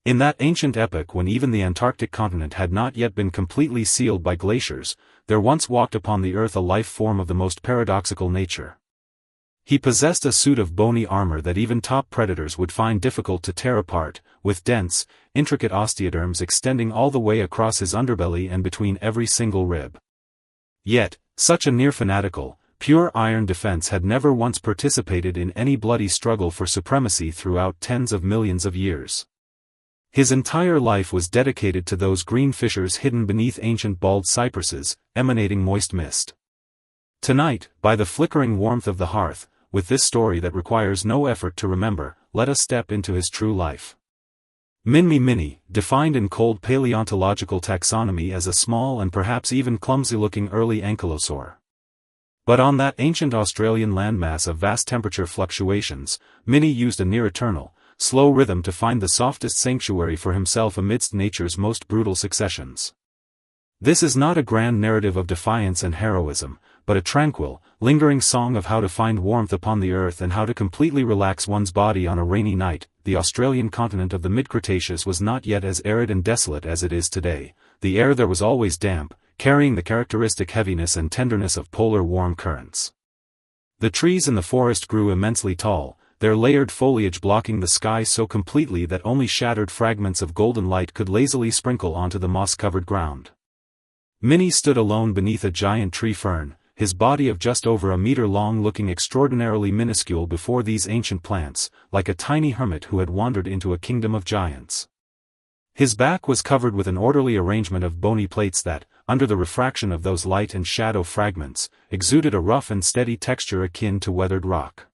In that ancient epoch when even the Antarctic continent had not yet been completely sealed by glaciers, there once walked upon the earth a life form of the most paradoxical nature. He possessed a suit of bony armor that even top predators would find difficult to tear apart, with dense, intricate osteoderms extending all the way across his underbelly and between every single rib. Yet, such a near-fanatical, pure iron defense had never once participated in any bloody struggle for supremacy throughout tens of millions of years. His entire life was dedicated to those green fissures hidden beneath ancient bald cypresses, emanating moist mist. Tonight, by the flickering warmth of the hearth, with this story that requires no effort to remember, let us step into his true life. Minmi Mini, defined in cold paleontological taxonomy as a small and perhaps even clumsy-looking early ankylosaur. But on that ancient Australian landmass of vast temperature fluctuations, Mini used a near-eternal, slow rhythm to find the softest sanctuary for himself amidst nature's most brutal successions. This is not a grand narrative of defiance and heroism, but a tranquil, lingering song of how to find warmth upon the earth and how to completely relax one's body on a rainy night. The Australian continent of the mid-Cretaceous was not yet as arid and desolate as it is today. The air there was always damp, carrying the characteristic heaviness and tenderness of polar warm currents. The trees in the forest grew immensely tall, their layered foliage blocking the sky so completely that only shattered fragments of golden light could lazily sprinkle onto the moss-covered ground. Mini stood alone beneath a giant tree fern, his body of just over a meter long looking extraordinarily minuscule before these ancient plants, like a tiny hermit who had wandered into a kingdom of giants. His back was covered with an orderly arrangement of bony plates that, under the refraction of those light and shadow fragments, exuded a rough and steady texture akin to weathered rock.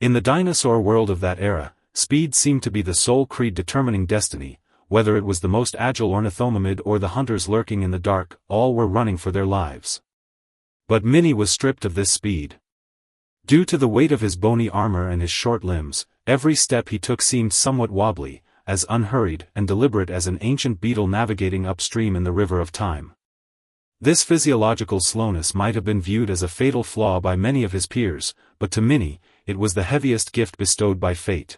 In the dinosaur world of that era, speed seemed to be the sole creed determining destiny. Whether it was the most agile ornithomimid or the hunters lurking in the dark, all were running for their lives. But Mini was stripped of this speed. Due to the weight of his bony armor and his short limbs, every step he took seemed somewhat wobbly, as unhurried and deliberate as an ancient beetle navigating upstream in the river of time. This physiological slowness might have been viewed as a fatal flaw by many of his peers, but to Mini, it was the heaviest gift bestowed by fate.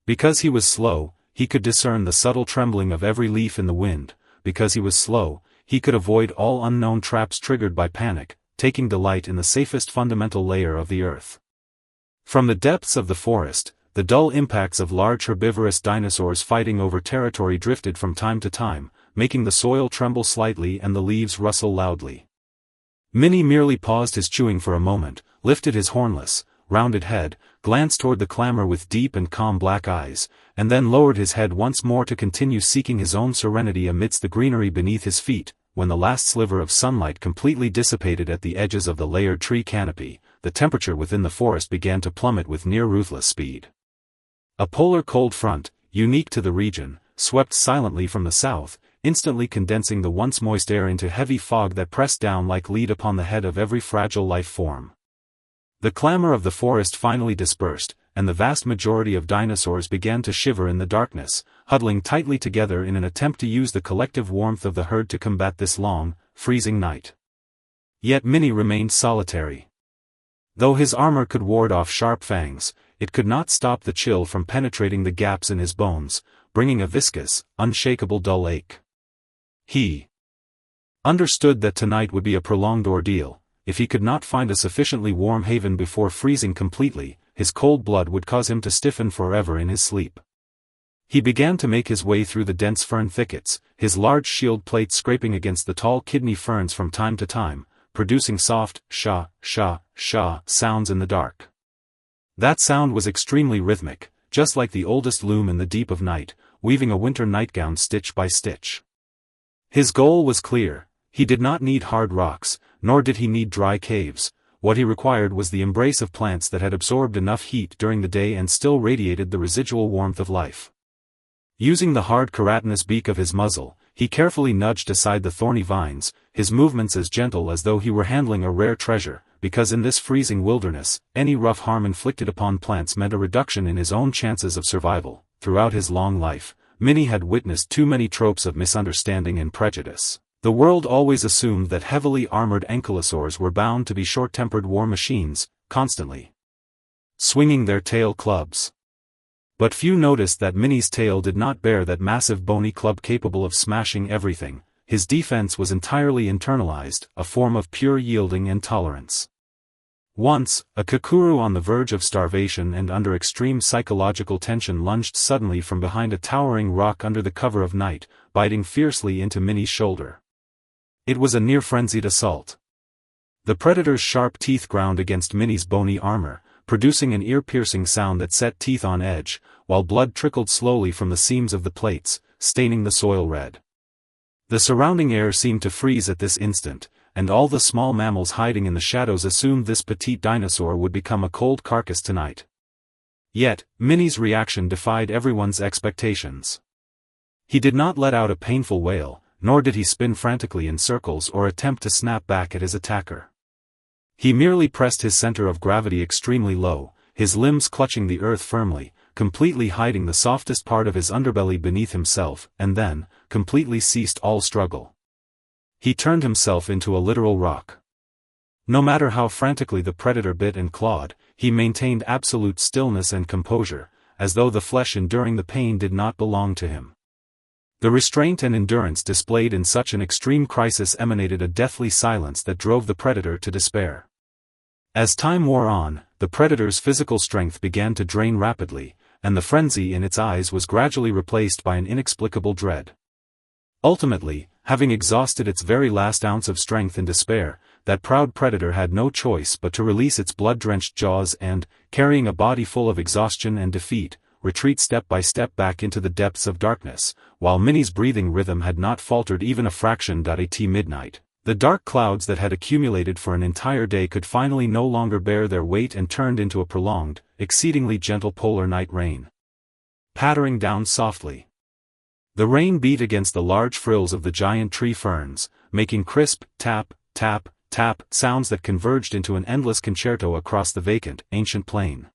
Because he was slow, he could discern the subtle trembling of every leaf in the wind. Because he was slow, he could avoid all unknown traps triggered by panic, taking delight in the safest fundamental layer of the earth. From the depths of the forest, the dull impacts of large herbivorous dinosaurs fighting over territory drifted from time to time, making the soil tremble slightly and the leaves rustle loudly. Mini merely paused his chewing for a moment, lifted his hornless, rounded head, glanced toward the clamor with deep and calm black eyes, and then lowered his head once more to continue seeking his own serenity amidst the greenery beneath his feet. When the last sliver of sunlight completely dissipated at the edges of the layered tree canopy, the temperature within the forest began to plummet with near-ruthless speed. A polar cold front, unique to the region, swept silently from the south, instantly condensing the once moist air into heavy fog that pressed down like lead upon the head of every fragile life form. The clamor of the forest finally dispersed, and the vast majority of dinosaurs began to shiver in the darkness, huddling tightly together in an attempt to use the collective warmth of the herd to combat this long, freezing night. Yet Mini remained solitary. Though his armor could ward off sharp fangs, it could not stop the chill from penetrating the gaps in his bones, bringing a viscous, unshakable dull ache. He understood that tonight would be a prolonged ordeal. If he could not find a sufficiently warm haven before freezing completely, his cold blood would cause him to stiffen forever in his sleep. He began to make his way through the dense fern thickets, his large shield plate scraping against the tall kidney ferns from time to time, producing soft, sha, sha, sha sounds in the dark. That sound was extremely rhythmic, just like the oldest loom in the deep of night, weaving a winter nightgown stitch by stitch. His goal was clear. He did not need hard rocks, nor did he need dry caves. What he required was the embrace of plants that had absorbed enough heat during the day and still radiated the residual warmth of life. Using the hard keratinous beak of his muzzle, he carefully nudged aside the thorny vines, his movements as gentle as though he were handling a rare treasure, because in this freezing wilderness, any rough harm inflicted upon plants meant a reduction in his own chances of survival. Throughout his long life, Mini had witnessed too many tropes of misunderstanding and prejudice. The world always assumed that heavily armored ankylosaurs were bound to be short-tempered war machines, constantly swinging their tail clubs. But few noticed that Minnie's tail did not bear that massive bony club capable of smashing everything. His defense was entirely internalized, a form of pure yielding and tolerance. Once, a kakuru on the verge of starvation and under extreme psychological tension lunged suddenly from behind a towering rock under the cover of night, biting fiercely into Minnie's shoulder. It was a near-frenzied assault. The predator's sharp teeth ground against Minnie's bony armor, producing an ear-piercing sound that set teeth on edge, while blood trickled slowly from the seams of the plates, staining the soil red. The surrounding air seemed to freeze at this instant, and all the small mammals hiding in the shadows assumed this petite dinosaur would become a cold carcass tonight. Yet, Minnie's reaction defied everyone's expectations. He did not let out a painful wail, nor did he spin frantically in circles or attempt to snap back at his attacker. He merely pressed his center of gravity extremely low, his limbs clutching the earth firmly, completely hiding the softest part of his underbelly beneath himself, and then, completely ceased all struggle. He turned himself into a literal rock. No matter how frantically the predator bit and clawed, he maintained absolute stillness and composure, as though the flesh enduring the pain did not belong to him. The restraint and endurance displayed in such an extreme crisis emanated a deathly silence that drove the predator to despair. As time wore on, the predator's physical strength began to drain rapidly, and the frenzy in its eyes was gradually replaced by an inexplicable dread. Ultimately, having exhausted its very last ounce of strength in despair, that proud predator had no choice but to release its blood-drenched jaws and, carrying a body full of exhaustion and defeat, retreat step by step back into the depths of darkness, while Minnie's breathing rhythm had not faltered even a fraction. At midnight, the dark clouds that had accumulated for an entire day could finally no longer bear their weight and turned into a prolonged, exceedingly gentle polar night rain. Pattering down softly. The rain beat against the large frills of the giant tree ferns, making crisp, tap, tap, tap sounds that converged into an endless concerto across the vacant, ancient plain.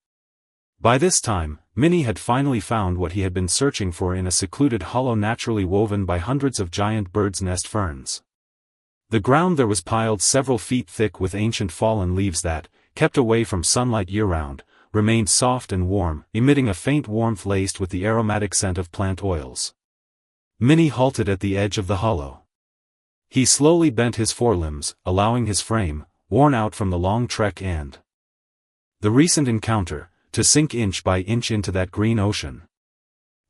By this time, Minnie had finally found what he had been searching for in a secluded hollow naturally woven by hundreds of giant bird's nest ferns. The ground there was piled several feet thick with ancient fallen leaves that, kept away from sunlight year-round, remained soft and warm, emitting a faint warmth laced with the aromatic scent of plant oils. Minnie halted at the edge of the hollow. He slowly bent his forelimbs, allowing his frame, worn out from the long trek and the recent encounter, to sink inch by inch into that green ocean.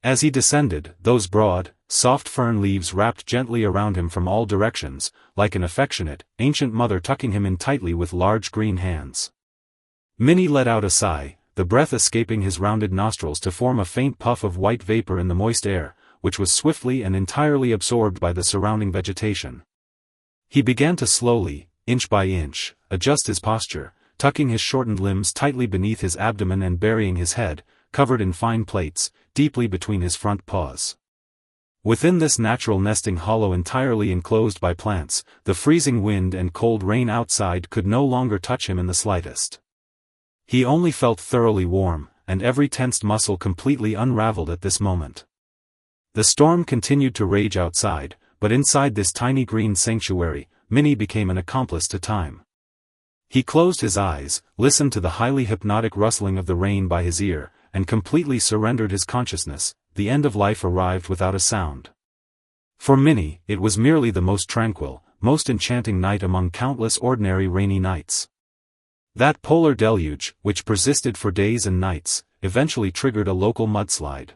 As he descended, those broad, soft fern leaves wrapped gently around him from all directions, like an affectionate, ancient mother tucking him in tightly with large green hands. Minnie let out a sigh, the breath escaping his rounded nostrils to form a faint puff of white vapor in the moist air, which was swiftly and entirely absorbed by the surrounding vegetation. He began to slowly, inch by inch, adjust his posture, tucking his shortened limbs tightly beneath his abdomen and burying his head, covered in fine plates, deeply between his front paws. Within this natural nesting hollow entirely enclosed by plants, the freezing wind and cold rain outside could no longer touch him in the slightest. He only felt thoroughly warm, and every tensed muscle completely unraveled at this moment. The storm continued to rage outside, but inside this tiny green sanctuary, Minnie became an accomplice to time. He closed his eyes, listened to the highly hypnotic rustling of the rain by his ear, and completely surrendered his consciousness. The end of life arrived without a sound. For Minnie, it was merely the most tranquil, most enchanting night among countless ordinary rainy nights. That polar deluge, which persisted for days and nights, eventually triggered a local mudslide.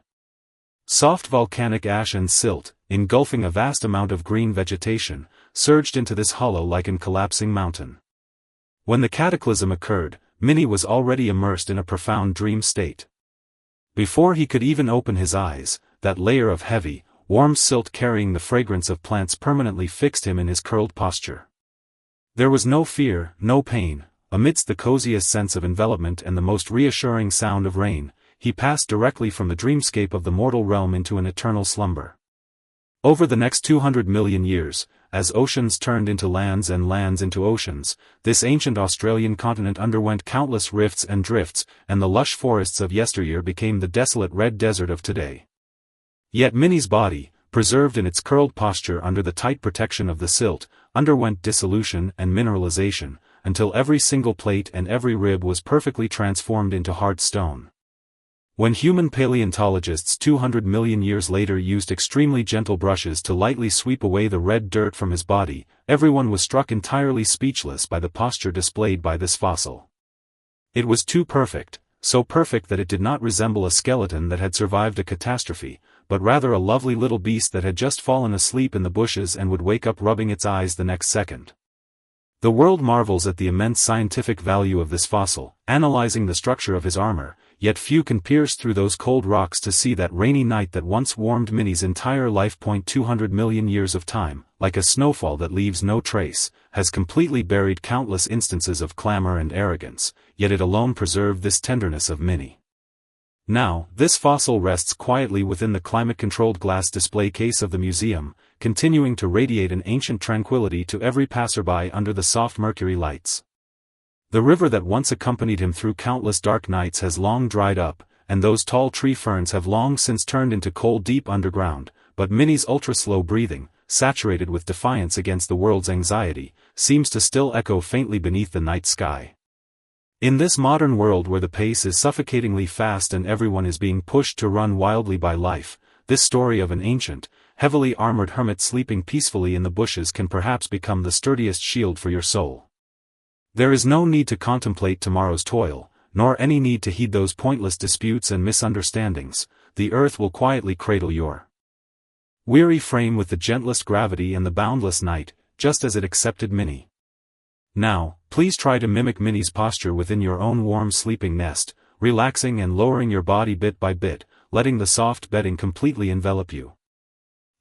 Soft volcanic ash and silt, engulfing a vast amount of green vegetation, surged into this hollow like an collapsing mountain. When the cataclysm occurred, Minnie was already immersed in a profound dream state. Before he could even open his eyes, that layer of heavy, warm silt carrying the fragrance of plants permanently fixed him in his curled posture. There was no fear, no pain. Amidst the coziest sense of envelopment and the most reassuring sound of rain, he passed directly from the dreamscape of the mortal realm into an eternal slumber. Over the next 200 million years, as oceans turned into lands and lands into oceans, this ancient Australian continent underwent countless rifts and drifts, and the lush forests of yesteryear became the desolate red desert of today. Yet Minnie's body, preserved in its curled posture under the tight protection of the silt, underwent dissolution and mineralization, until every single plate and every rib was perfectly transformed into hard stone. When human paleontologists 200 million years later used extremely gentle brushes to lightly sweep away the red dirt from his body, everyone was struck entirely speechless by the posture displayed by this fossil. It was too perfect, so perfect that it did not resemble a skeleton that had survived a catastrophe, but rather a lovely little beast that had just fallen asleep in the bushes and would wake up rubbing its eyes the next second. The world marvels at the immense scientific value of this fossil, analyzing the structure of his armor, yet few can pierce through those cold rocks to see that rainy night that once warmed Minnie's entire life. 200 million years of time, like a snowfall that leaves no trace, has completely buried countless instances of clamor and arrogance, yet it alone preserved this tenderness of Minnie. Now, this fossil rests quietly within the climate-controlled glass display case of the museum, continuing to radiate an ancient tranquility to every passerby under the soft mercury lights. The river that once accompanied him through countless dark nights has long dried up, and those tall tree ferns have long since turned into coal deep underground, but Minnie's ultra-slow breathing, saturated with defiance against the world's anxiety, seems to still echo faintly beneath the night sky. In this modern world where the pace is suffocatingly fast and everyone is being pushed to run wildly by life, this story of an ancient, heavily armored hermit sleeping peacefully in the bushes can perhaps become the sturdiest shield for your soul. There is no need to contemplate tomorrow's toil, nor any need to heed those pointless disputes and misunderstandings. The earth will quietly cradle your weary frame with the gentlest gravity and the boundless night, just as it accepted Minnie. Now, please try to mimic Minnie's posture within your own warm sleeping nest, relaxing and lowering your body bit by bit, letting the soft bedding completely envelop you.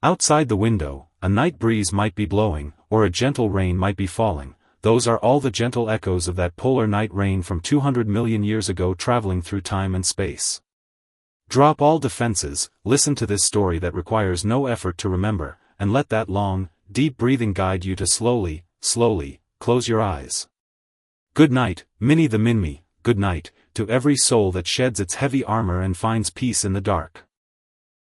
Outside the window, a night breeze might be blowing, or a gentle rain might be falling. Those are all the gentle echoes of that polar night rain from 200 million years ago traveling through time and space. Drop all defenses, listen to this story that requires no effort to remember, and let that long, deep breathing guide you to slowly, close your eyes. Good night, Minnie the Minmi, good night, to every soul that sheds its heavy armor and finds peace in the dark.